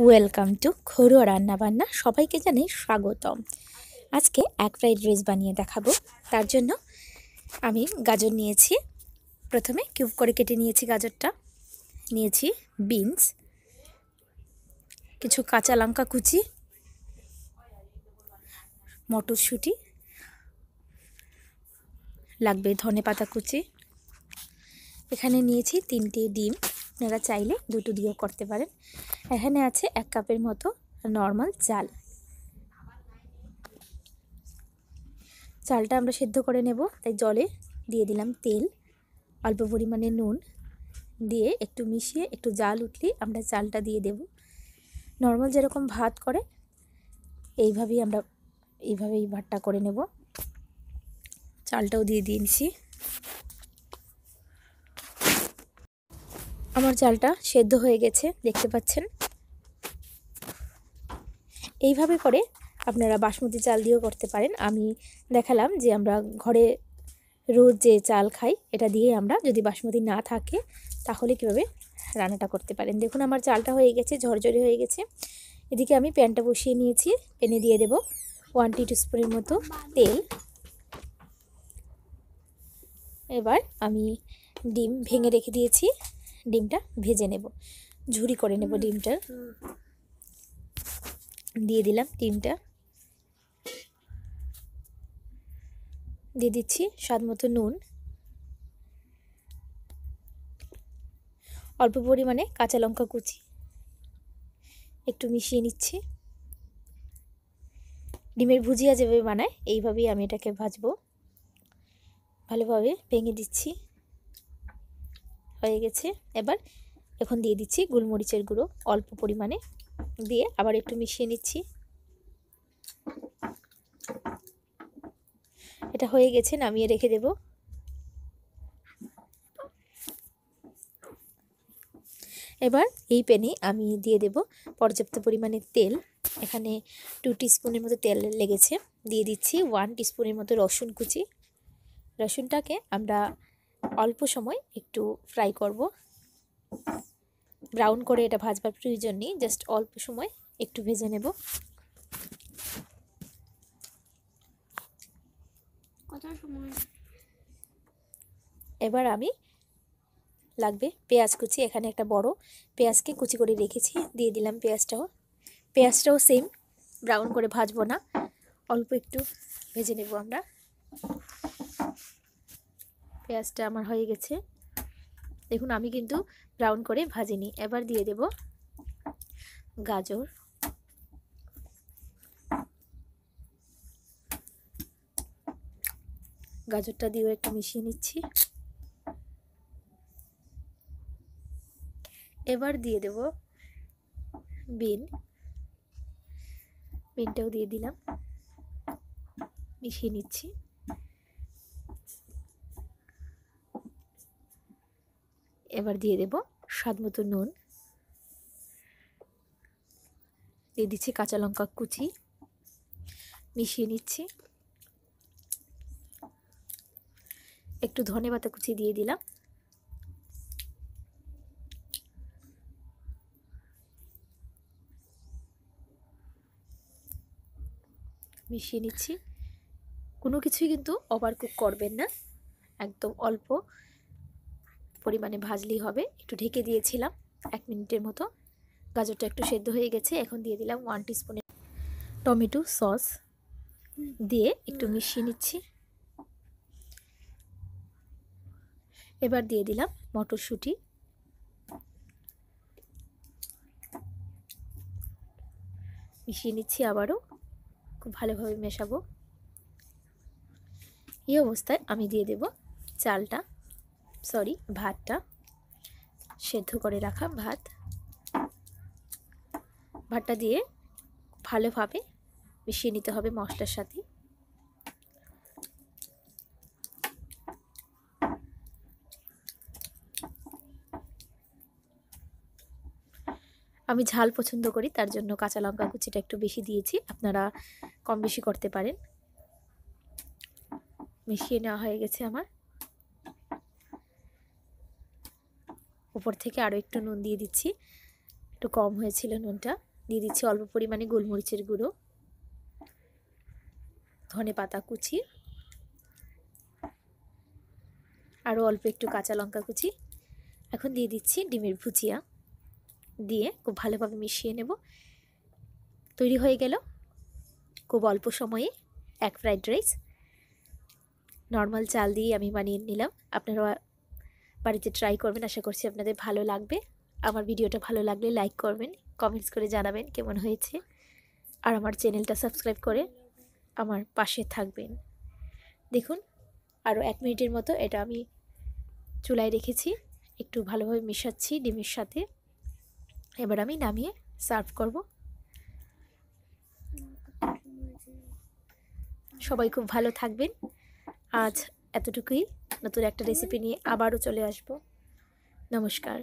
Welcome to ঘরোয়া রান্নাবান্না। সবাইকে জানাই স্বাগতম। আজকে এক ফ্রাইড রাইস বানিয়ে দেখাবো। তার জন্য আমি গাজর নিয়েছি, প্রথমে কিউব করে কেটে নিয়েছি গাজরটা, নিয়েছি বিনস, কিছু কাঁচা লঙ্কা কুচি, মটরশুঁটি, লাগবে ধনেপাতা কুচি, এখানে নিয়েছি 3টে ডিম, আপনারা চাইলে 2টো দিয়েও করতে পারেন। এখানে আছে 1 কাপের মতো নর্মাল চাল। চালটা আমরা সেদ্ধ করে নেব, তাই জলে দিয়ে দিলাম তেল, অল্প পরিমাণে নুন দিয়ে একটু মিশিয়ে একটু জাল উঠলেই আমরা চালটা দিয়ে দেব। নর্মাল যেরকম ভাত করে এইভাবেই আমরা এইভাবেই ভাতটা করে নেব। চালটাও দিয়ে দিয়েছি। আমার চালটা সেদ্ধ হয়ে গেছে, দেখতে পাচ্ছেন। এইভাবে করে আপনারা বাসমতি চাল দিয়েও করতে পারেন। আমি দেখালাম যে আমরা ঘরে রোজ যে চাল খাই এটা দিয়ে আমরা, যদি বাসমতি না থাকে তাহলে কীভাবে রান্নাটা করতে পারেন। দেখুন আমার চালটা হয়ে গেছে, ঝরঝরে হয়ে গেছে। এদিকে আমি প্যানটা বসিয়ে নিয়েছি, প্যানে দিয়ে দেব 1 টিস্পুনের মতো তেল। এবার আমি ডিম ভেঙে রেখে দিয়েছি, ডিমটা ভেজে নেব, ঝুরি করে নেব ডিমটা। দিয়ে দিলাম ডিমটা, দিয়ে দিচ্ছি স্বাদ মতো নুন, অল্প পরিমাণে কাঁচা লঙ্কা কুচি, একটু মিশিয়ে নিচ্ছি। ডিমের ভুজিয়া যেভাবে বানায় এইভাবেই আমি এটাকে ভাজবো। ভালোভাবে ভেঙে দিচ্ছি, হয়ে গেছে। এখন দিয়ে দিচ্ছি গোলমরিচের গুঁড়ো অল্প পরিমাণে, দিয়ে আবার একটু মিশিয়ে নিচ্ছি। এটা হয়ে গেছে, নামিয়ে রেখে দেব। এবার এই প্যানে আমি দিয়ে দেব পর্যাপ্ত পরিমাণে তেল। এখানে 2 টিস্পুনের মতো তেল লেগেছে। দিয়ে দিচ্ছি 1 টিস্পুনের মতো রসুন কুচি। রসুনটাকে আমরা অল্প সময় একটু ফ্রাই করব, ব্রাউন করে এটা ভাজবার প্রয়োজন নেই, জাস্ট অল্প সময় একটু ভেজে নেব। এবার আমি লাগবে পেঁয়াজ কুচি, এখানে একটা বড় পেঁয়াজকে কুচি করে রেখেছি, দিয়ে দিলাম পেঁয়াজটাও সেম ব্রাউন করে ভাজবো না, অল্প একটু ভেজে নেব আমরা। পেঁয়াজটা আমার হয়ে গেছে, দেখুন আমি কিন্তু ব্রাউন করে ভাজিনি। এবার দিয়ে দেব গাজর, গাজরটা দিয়েও একটু মিশিয়ে নিচ্ছি। এবার দিয়ে দেব বিনটাও দিয়ে দিলাম, মিশিয়ে নিচ্ছি। এবার দিয়ে দেব স্বাদ মতো নুন, দিয়ে দিচ্ছি কাঁচা লঙ্কা কুচি, মিশিয়ে নিচ্ছি। একটু ধনেপাতা কুচি দিয়ে দিলাম, মিশিয়ে নিচ্ছি। কোনো কিছুই কিন্তু ওভার কুক করবেন না, একদম অল্প পরিমাণে ভাজলেই হবে। একটু ঢেকে দিয়েছিলাম 1 মিনিটের মতো। গাজরটা একটু সেদ্ধ হয়ে গেছে, এখন দিয়ে দিলাম 1 টিস্পুনের টমেটো সস, দিয়ে একটু মিশিয়ে নিচ্ছি। এবার দিয়ে দিলাম মটরশুঁটি, মিশিয়ে নিচ্ছি আবারও, খুব ভালোভাবে মেশাবো। এই অবস্থায় আমি দিয়ে দেব ভাতটা, সেদ্ধ করে রাখা ভাতটা দিয়ে ভালোভাবে মিশিয়ে নিতে হবে মশলার সাথে। আমি ঝাল পছন্দ করি, তার জন্য কাঁচা লঙ্কা কুচিটা একটু বেশি দিয়েছি, আপনারা কম বেশি করতে পারেন। মিশিয়ে নেওয়া হয়ে গেছে আমার। উপর থেকে আরও একটু নুন দিয়ে দিচ্ছি, একটু কম হয়েছিল নুনটা। দিয়ে দিচ্ছি অল্প পরিমাণে গোলমরিচের গুঁড়ো, ধনেপাতা কুচি, আরও অল্প একটু কাঁচা লঙ্কা কুচি। এখন দিয়ে দিচ্ছি ডিমের ভুজিয়া, দিয়ে খুব ভালোভাবে মিশিয়ে নেব। তৈরি হয়ে গেল খুব অল্প সময়ে এক ফ্রাইড রাইস। নর্মাল চাল দিয়ে আমি বানিয়ে নিলাম। আপনারা বাড়িতে ট্রাই করবেন, আশা করছি আপনাদের ভালো লাগবে। আমার ভিডিওটা ভালো লাগলে লাইক করবেন, কমেন্টস করে জানাবেন কেমন হয়েছে, আর আমার চ্যানেলটা সাবস্ক্রাইব করে আমার পাশে থাকবেন। দেখুন আরও 1 মিনিটের মতো এটা আমি চুলায় রেখেছি, একটু ভালোভাবে মেশাচ্ছি ডিমের সাথে। এবার আমি নামিয়ে সার্ভ করব। সবাই খুব ভালো থাকবেন। আজ এতটুকুই। নতুন একটা রেসিপি নিয়ে আবারও চলে আসব। নমস্কার।